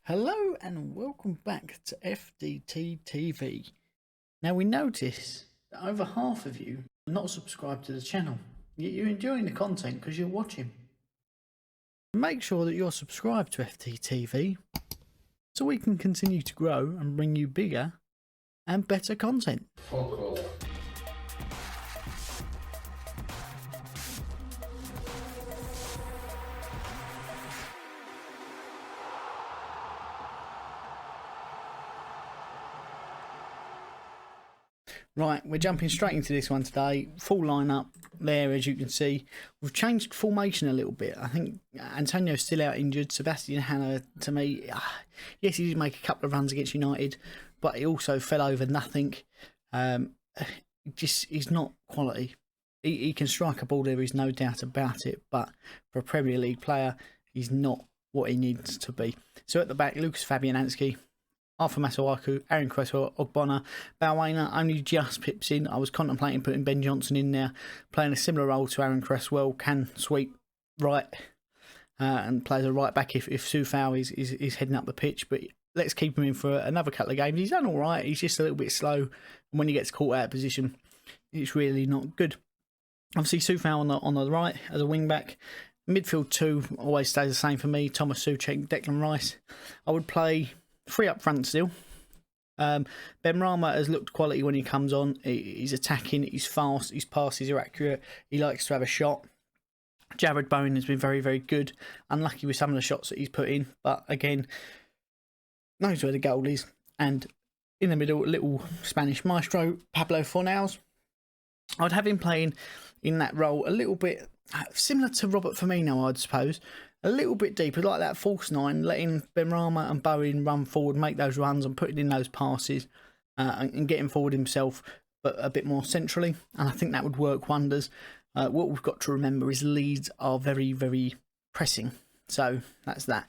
Hello and welcome back to FDT-TV. Now we notice that over half of you are not subscribed to the channel, yet you're enjoying the content because you're watching. Make sure that you're subscribed to FDT-TV so we can continue to grow and bring you bigger and better content. Right, we're jumping straight into this one today. Full lineup there, as you can see. We've changed formation a little bit. I think Antonio's still out injured. Sebastian Hanna, to me, yes, he did make a couple of runs against United, but he also fell over nothing. He's not quality. He can strike a ball, there is no doubt about it, but for a Premier League player, he's not what he needs to be. So at the back, Lucas Fabianski, Arthur Masuaku, Aaron Cresswell, Ogbonna, Balwaina only just pips in. I was contemplating putting Ben Johnson in there, playing a similar role to Aaron Cresswell, can sweep right and plays a right back if Sufau is heading up the pitch. But let's keep him in for another couple of games. He's done all right. He's just a little bit slow. And when he gets caught out of position, it's really not good. Obviously, Sufau on the right as a wing back. Midfield 2 always stays the same for me. Thomas Souček, Declan Rice. I would play 3 up front still. Benrahma has looked quality when he comes on. He's attacking, he's fast, his passes are accurate, he likes to have a shot. Jarrod Bowen has been very, very good. Unlucky with some of the shots that he's put in, but again, knows where the goal is. And in the middle, little Spanish maestro, Pablo Fornals. I'd have him playing in that role a little bit similar to Robert Firmino, I'd suppose. A little bit deeper, like that false 9, letting Benrahma and Bowen run forward, make those runs and putting in those passes and getting forward himself, but a bit more centrally. And I think that would work wonders. What we've got to remember is Leeds are very, very pressing. So that's that.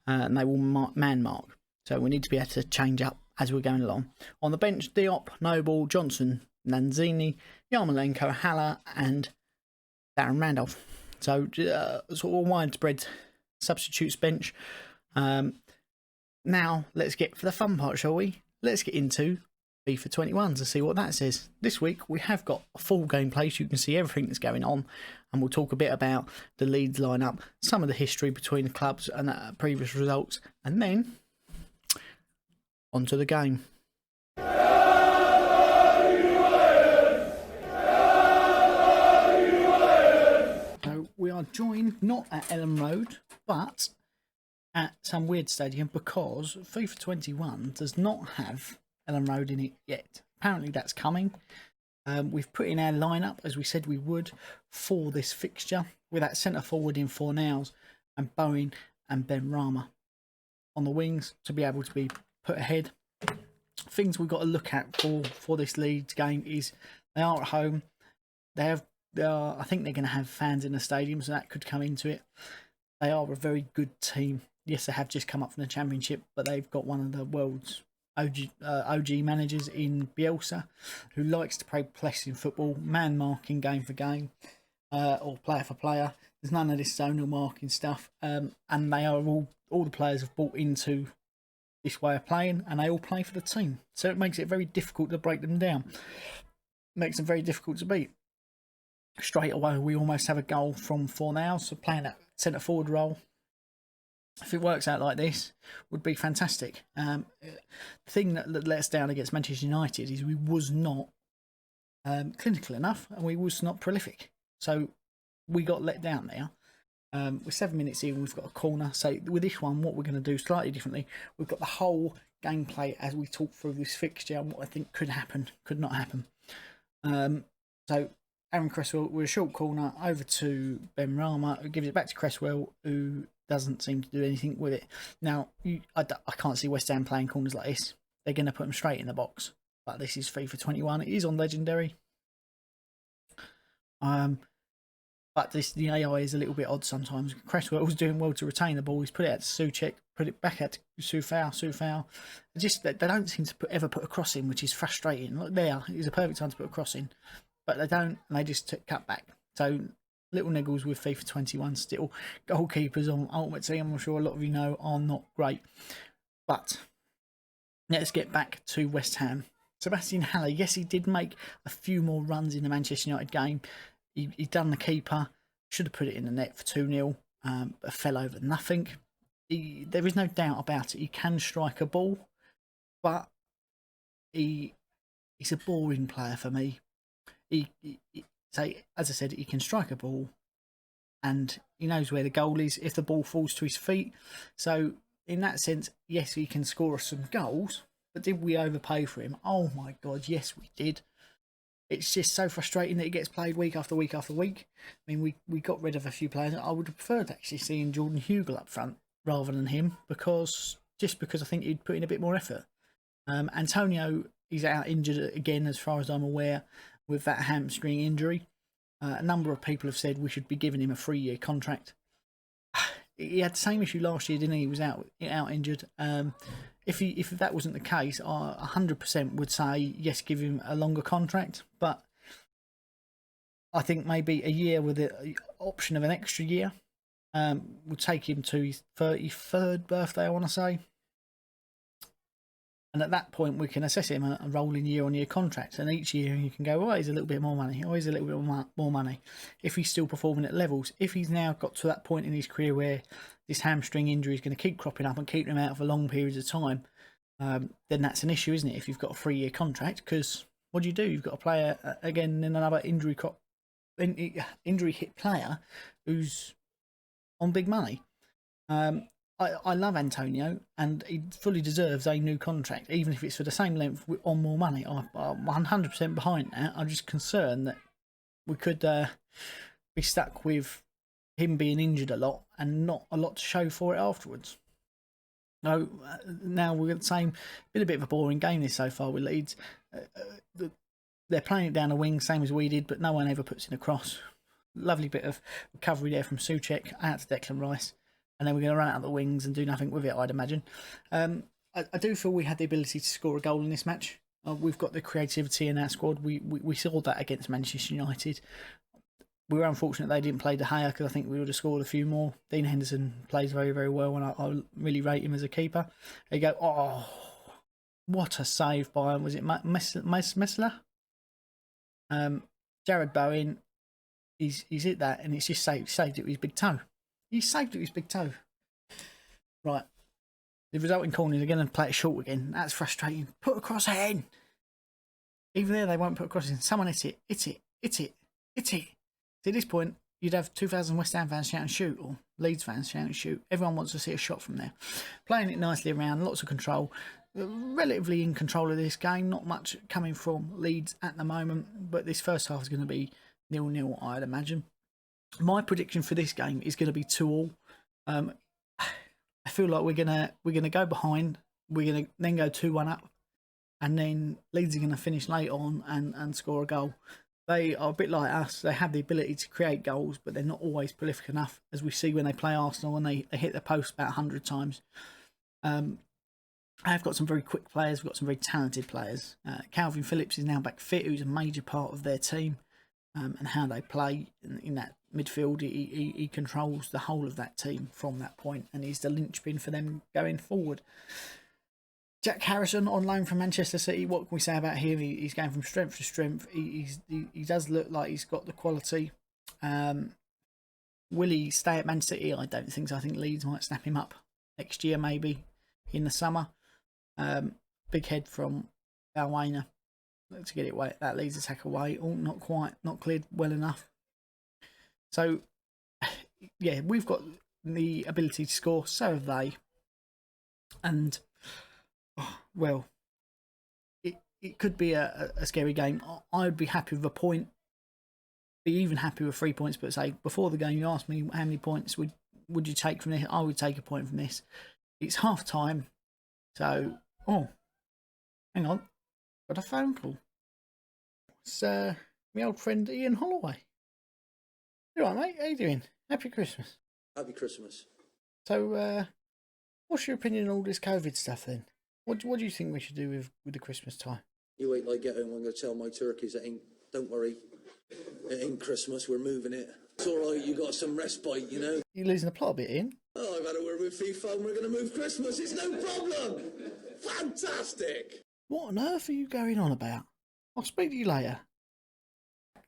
And they will man mark. So we need to be able to change up as we're going along. On the bench, Diop, Noble, Johnson, Lanzini, Yarmolenko, Haller and Darren Randolph. So sort of a widespread substitutes bench. Now let's get for the fun part, shall we? Let's get into FIFA 21 to see what that says. This week we have got a full gameplay, so you can see everything that's going on, and we'll talk a bit about the Leeds lineup, some of the history between the clubs and previous results, and then onto the game. We are joined not at Elland Road, but at some weird stadium because FIFA 21 does not have Elland Road in it yet. Apparently that's coming. We've put in our lineup as we said we would for this fixture with that centre forward in Fornals and Bowen and Benrahma on the wings to be able to be put ahead. Things we've got to look at for this Leeds game is they are at home. I think they're going to have fans in the stadium, so that could come into it. They are a very good team. Yes, they have just come up from the Championship, but they've got one of the world's OG managers in Bielsa, who likes to play pressing football, man marking game for game, or player for player. There's none of this zonal marking stuff, and they are all the players have bought into this way of playing, and they all play for the team. So it makes it very difficult to break them down. Makes them very difficult to beat. Straight away, we almost have a goal from Fornals, so playing that centre forward role. If it works out like this, would be fantastic. The thing that let us down against Manchester United is we was not clinical enough, and we was not prolific. So we got let down there. We're 7 minutes in, we've got a corner. So with this one, what we're going to do slightly differently, we've got the whole gameplay as we talk through this fixture and what I think could happen, could not happen. So Aaron Cresswell with a short corner over to Benrahma, who gives it back to Cresswell, who doesn't seem to do anything with it. Now, I can't see West Ham playing corners like this. They're going to put them straight in the box. But this is FIFA 21. It is on Legendary. But the AI is a little bit odd sometimes. Cresswell was doing well to retain the ball. He's put it out to Souček, put it back out to Sufau. Just they don't seem to ever put a cross in, which is frustrating. Look there, it's a perfect time to put a cross in. But they don't, and they just cut back. So little niggles with FIFA 21 still. Goalkeepers on Ultimate Team, I'm sure a lot of you know, are not great. But let's get back to West Ham. Sebastian Haller, yes, he did make a few more runs in the Manchester United game. He done the keeper, should have put it in the net for 2-0, but fell over nothing. There is no doubt about it. He can strike a ball, but he's a boring player for me. So, as I said, he can strike a ball, and he knows where the goal is if the ball falls to his feet. So, in that sense, yes, he can score us some goals. But did we overpay for him? Oh my God, yes, we did. It's just so frustrating that he gets played week after week after week. I mean, we got rid of a few players. I would have preferred actually seeing Jordan Hugill up front rather than him, because I think he'd put in a bit more effort. Antonio is out injured again, as far as I'm aware, with that hamstring injury. A number of people have said we should be giving him a 3-year contract. He had the same issue last year, didn't he? He was out injured. If that wasn't the case, I 100% would say yes, give him a longer contract. But I think maybe a year with the option of an extra year would take him to his 33rd birthday, I want to say. And at that point, we can assess him a rolling year-on-year contract. And each year you can go, oh, he's a little bit more money. Oh, he's a little bit more money. If he's still performing at levels. If he's now got to that point in his career where this hamstring injury is going to keep cropping up and keep him out for long periods of time, then that's an issue, isn't it? If you've got a 3-year contract, because what do? You've got a player, again, in another injury hit player who's on big money. I love Antonio, and he fully deserves a new contract, even if it's for the same length on more money. I'm 100% behind that. I'm just concerned that we could be stuck with him being injured a lot and not a lot to show for it afterwards. No, now we're the same. Been a bit of a boring game this so far with Leeds. They're playing it down the wing, same as we did, but no one ever puts in a cross. Lovely bit of recovery there from Souček out to Declan Rice. And then we're going to run out the wings and do nothing with it, I'd imagine. I do feel we had the ability to score a goal in this match. We've got the creativity in our squad. We saw that against Manchester United. We were unfortunate they didn't play De Gea, because I think we would have scored a few more. Dean Henderson plays very, very well, and I really rate him as a keeper. There you go. Oh, what a save by him. Was it Messler? Jared Bowen, he's hit that, and it's just saved it with his big toe. He saved it with his big toe. Right. The resulting corner, they're going to play it short again. That's frustrating. Put a cross in. Even there, they won't put a cross in. Someone hit it. Hit it. Hit it. Hit it. So at this point, you'd have 2,000 West Ham fans shout and shoot, or Leeds fans shout and shoot. Everyone wants to see a shot from there. Playing it nicely around, lots of control. Relatively in control of this game. Not much coming from Leeds at the moment, but this first half is going to be 0-0, I'd imagine. My prediction for this game is going to be 2-2. I feel like we're gonna go behind. We're gonna then go 2-1 up, and then Leeds are gonna finish late on and score a goal. They are a bit like us. They have the ability to create goals, but they're not always prolific enough, as we see when they play Arsenal and they hit the post about 100 times. I've got some very quick players. We've got some very talented players. Calvin Phillips is now back fit, who's a major part of their team. And how they play in that midfield, he controls the whole of that team from that point, and he's the linchpin for them going forward. Jack Harrison on loan from Manchester City. What can we say about him? He's going from strength to strength. He does look like he's got the quality. Will he stay at Man City? I don't think so. I think Leeds might snap him up next year, maybe in the summer. Big head from Balwainer to get it away. That leads attack away. Oh, not quite, not cleared well enough. So, yeah, we've got the ability to score. So have they. And, well, it could be a scary game. I would be happy with a point. Be even happy with 3 points. But say, before the game, you asked me how many points would you take from this. I would take a point from this. It's half time. So, oh, hang on. Got a phone call. It's my old friend Ian Holloway. You all right, mate? How you doing? Happy Christmas. Happy Christmas. So, what's your opinion on all this COVID stuff then? What do you think we should do with the Christmas time? You wait till I get home. I'm going to tell my turkeys it ain't. Don't worry, it ain't Christmas. We're moving it. It's all right. You got some respite, you know. You're losing the plot a bit, Ian. Oh, I've had a word with FIFA and we're going to move Christmas. It's no problem. Fantastic. What on earth are you going on about? I'll speak to you later.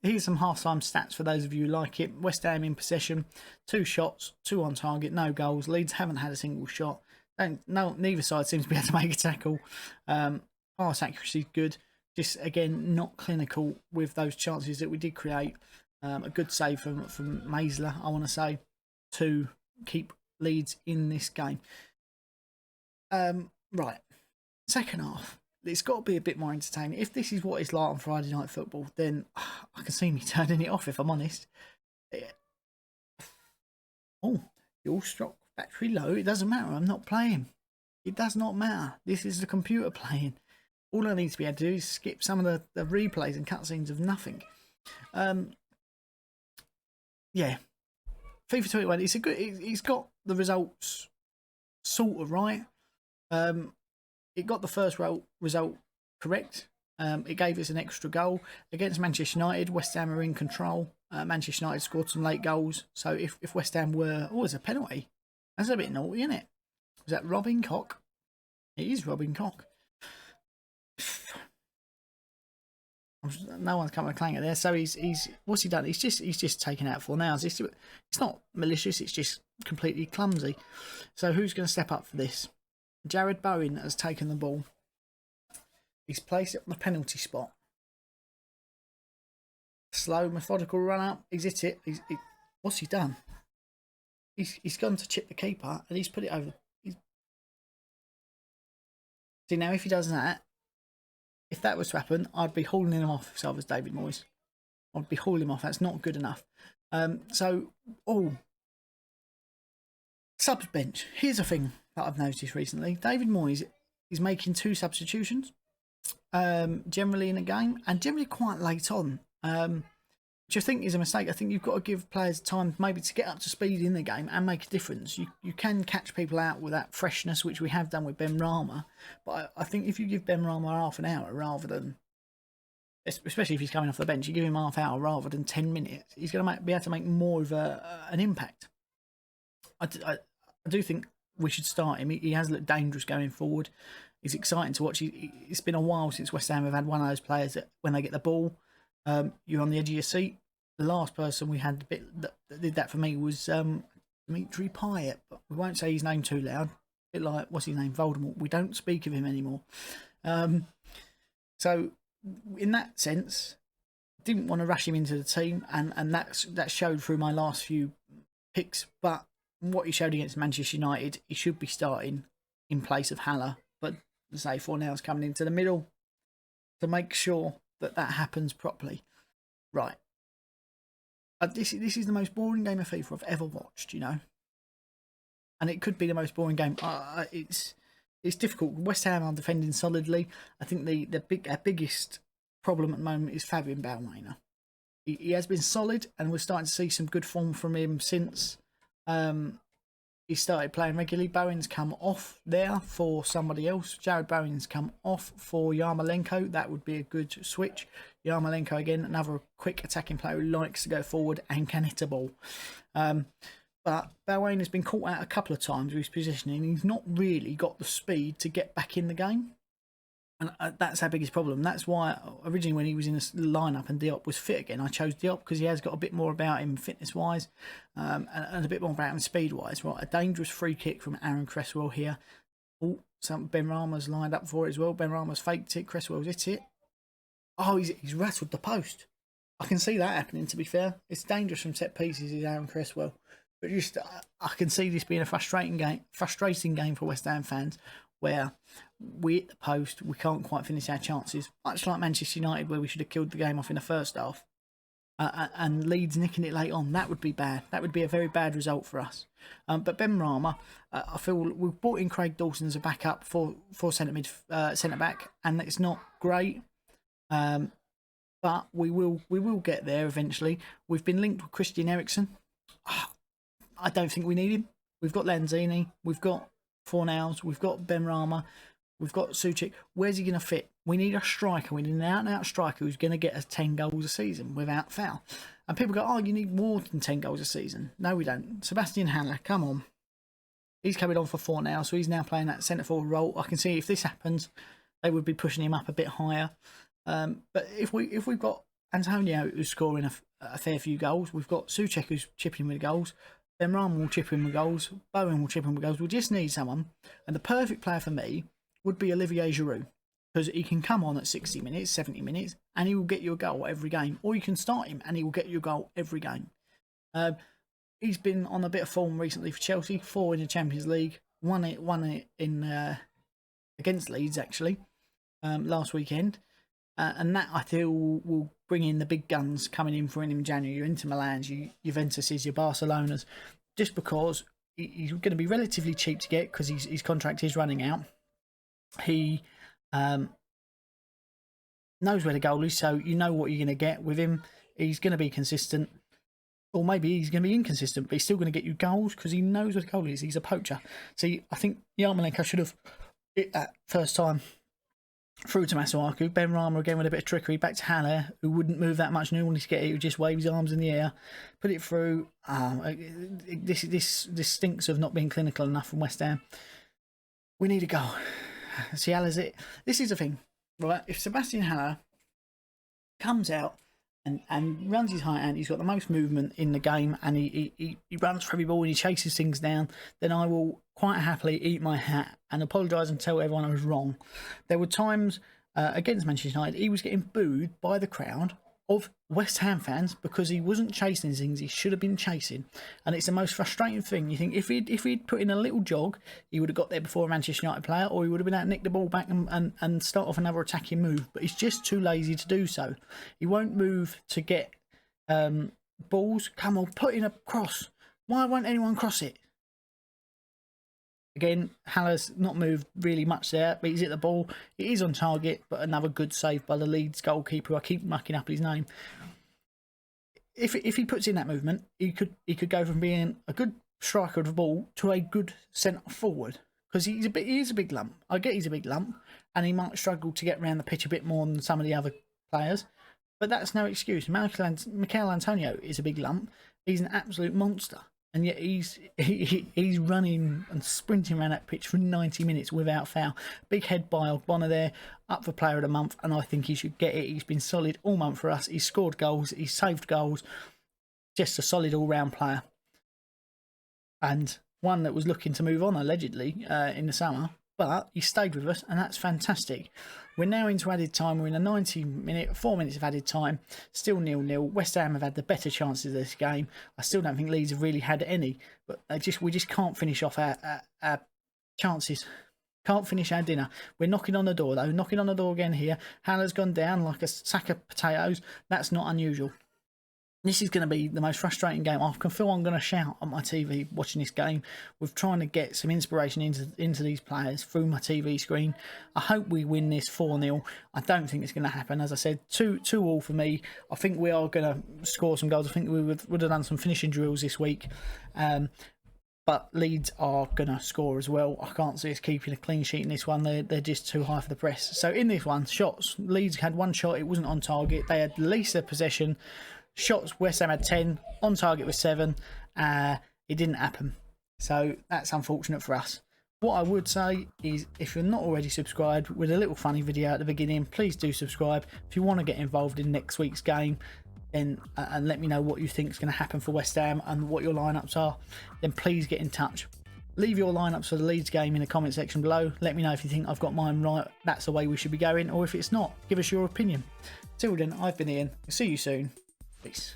Here's some half-time stats for those of you who like it. West Ham in possession, 2 shots, 2 on target, no goals. Leeds haven't had a single shot. Neither side seems to be able to make a tackle. Pass accuracy good. Just again not clinical with those chances that we did create. A good save from Maisler, I want to say, to keep Leeds in this game. Right, second half. It's got to be a bit more entertaining. If this is what it's like on Friday Night Football, then I can see me turning it off, if I'm honest. Oh, your stock battery low. It doesn't matter. I'm not playing. It does not matter. This is the computer playing. All I need to be able to do is skip some of the replays and cutscenes of nothing. Yeah. FIFA 21, it's a good. It's got the results sort of right. It got the first result correct. It gave us an extra goal against Manchester United. West Ham are in control. Manchester United scored some late goals. So if West Ham were, there's a penalty. That's a bit naughty, isn't it? Was that Robin Koch? It is Robin Koch. No one's coming a clanger there. So he's what's he done? He's just taken out 4 nows. It's not malicious. It's just completely clumsy. So who's going to step up for this? Jared Bowen has taken the ball. He's placed it on the penalty spot. Slow, methodical run up. He's hit it. What's he done? He's gone to chip the keeper and he's put it over. See, now if he does that, if that was to happen, I'd be hauling him off if I was David Moyes. I'd be hauling him off. That's not good enough. Subs bench. Here's a thing that I've noticed recently. David Moyes is making 2 substitutions, generally in a game, and generally quite late on, which I think is a mistake. I think you've got to give players time maybe to get up to speed in the game and make a difference. You can catch people out with that freshness, which we have done with Ben Rama, but I think if you give Ben Rama half an hour rather than, especially if he's coming off the bench, you give him half hour rather than 10 minutes, he's going to be able to make more of an impact. I do think we should start him. He has looked dangerous going forward. It's exciting to watch. It's been a while since West Ham have had one of those players that when they get the ball, you're on the edge of your seat. The last person we had that did that for me was Dimitri Payet, but we won't say his name too loud. A bit like, what's his name, Voldemort. We don't speak of him anymore. So in that sense, didn't want to rush him into the team, and that showed through my last few picks. But what he showed against Manchester United, he should be starting in place of Haller. But say 4 nows coming into the middle to make sure that happens properly. Right. This is the most boring game of FIFA I've ever watched, you know. And it could be the most boring game. It's difficult. West Ham are defending solidly. I think our biggest problem at the moment is Fabian Balmainer. He has been solid, and we're starting to see some good form from him since he started playing regularly. Bowen's come off there for somebody else. Jared Bowen's come off for Yarmolenko. That would be a good switch. Yarmolenko, again, another quick attacking player who likes to go forward and can hit a ball. But Bowen has been caught out a couple of times with his positioning. He's not really got the speed to get back in the game. And that's our biggest problem. That's why originally when he was in the lineup and Diop was fit again, I chose Diop because he has got a bit more about him fitness-wise and a bit more about him speed-wise. Right, a dangerous free kick from Aaron Cresswell here. Oh, Ben Rama's lined up for it as well. Ben Rama's faked it. Cresswell's hit it. Oh, he's rattled the post. I can see that happening, to be fair. It's dangerous from set pieces, is Aaron Cresswell. But just I can see this being a frustrating game for West Ham fans, where we hit the post, we can't quite finish our chances, much like Manchester United, where we should have killed the game off in the first half, and Leeds nicking it late on. That would be bad. That would be a very bad result for us. But Ben Rama, I feel we've brought in Craig Dawson as a backup for centre back, and it's not great, but we will get there eventually. We've been linked with Christian Eriksen. I don't think we need him. We've got Lanzini, we've got Fornals, we've got Ben Rama, we've got Suchik. Where's he going to fit? We need a striker. We need an out-and-out striker who's going to get us 10 goals a season without foul. And people go, oh, you need more than 10 goals a season. No, we don't. Sebastian Haller, come on. He's coming on for 4 now, so he's now playing that centre forward role. I can see if this happens, they would be pushing him up a bit higher. But if we've got Antonio who's scoring a fair few goals, we've got Souček who's chipping with goals, Ben Rama will chip in with goals, Bowen will chip in with goals. We just need someone, and the perfect player for me would be Olivier Giroud, because he can come on at 60 minutes, 70 minutes, and he will get you a goal every game. Or you can start him and he will get you a goal every game. He's been on a bit of form recently for Chelsea, 4 in the Champions League, won it in against Leeds actually last weekend, and that I feel will bring in the big guns coming in for him in January. Your Inter Milans, your Juventuses, your Barcelonas, just because he's going to be relatively cheap to get because his contract is running out. He knows where the goal is, so you know what you're going to get with him. He's going to be consistent. Or maybe he's going to be inconsistent, but he's still going to get you goals because he knows what the goal is. He's a poacher. See, I think Yarmolenko should have hit that first time through to Masuaku. Ben Rama again with a bit of trickery. Back to Haller, who wouldn't move that much. No one to get it. He would just wave his arms in the air, put it through. This stinks of not being clinical enough from West Ham. We need a goal. See, Haller's it. This is the thing, right? If Sebastian Haller comes out and runs his height and he's got the most movement in the game, and he runs for every ball and he chases things down, then I will quite happily eat my hat and apologise and tell everyone I was wrong. There were times against Manchester United he was getting booed by the crowd of West Ham fans because he wasn't chasing things he should have been chasing, and it's the most frustrating thing. You think if he'd put in a little jog, he would have got there before a Manchester United player, or he would have been able to nick the ball back and start off another attacking move, but he's just too lazy to do so. He won't move to get balls. Come on, put in a cross. Why won't anyone cross it? Again, Haller's not moved really much there, but he's hit the ball. It is on target, but another good save by the Leeds goalkeeper, who I keep mucking up his name. If he puts in that movement, he could go from being a good striker of the ball to a good centre forward, because he is a big lump. I get he's a big lump, and he might struggle to get around the pitch a bit more than some of the other players, but that's no excuse. Mikel Antonio is a big lump. He's an absolute monster. And yet he's running and sprinting around that pitch for 90 minutes without foul. Big head by Ogbonna there, up for player of the month, and I think he should get it. He's been solid all month for us. He's scored goals, he's saved goals. Just a solid all-round player. And one that was looking to move on, allegedly, in the summer. But he stayed with us, and that's fantastic. We're now into added time. We're in a 90-minute, 4 minutes of added time. Still 0-0. West Ham have had the better chances of this game. I still don't think Leeds have really had any. But we just can't finish off our chances. Can't finish our dinner. We're knocking on the door, though. Knocking on the door again here. Haller's gone down like a sack of potatoes. That's not unusual. This is going to be the most frustrating game. I can feel I'm going to shout at my TV watching this game with trying to get some inspiration into these players through my TV screen. I hope we win this 4-0. I don't think it's going to happen. As I said, 2-2 for me. I think we are going to score some goals. I think we would have done some finishing drills this week. But Leeds are going to score as well. I can't see us keeping a clean sheet in this one. They're just too high for the press. So in this one, shots. Leeds had one shot. It wasn't on target. They had least their possession. Shots, West Ham had 10, on target was 7. It didn't happen. So that's unfortunate for us. What I would say is, if you're not already subscribed, with a little funny video at the beginning, please do subscribe. If you want to get involved in next week's game, then and let me know what you think is going to happen for West Ham and what your lineups are, then please get in touch. Leave your lineups for the Leeds game in the comment section below. Let me know if you think I've got mine right, that's the way we should be going, or if it's not, give us your opinion. Till then, I've been Ian. See you soon. Peace.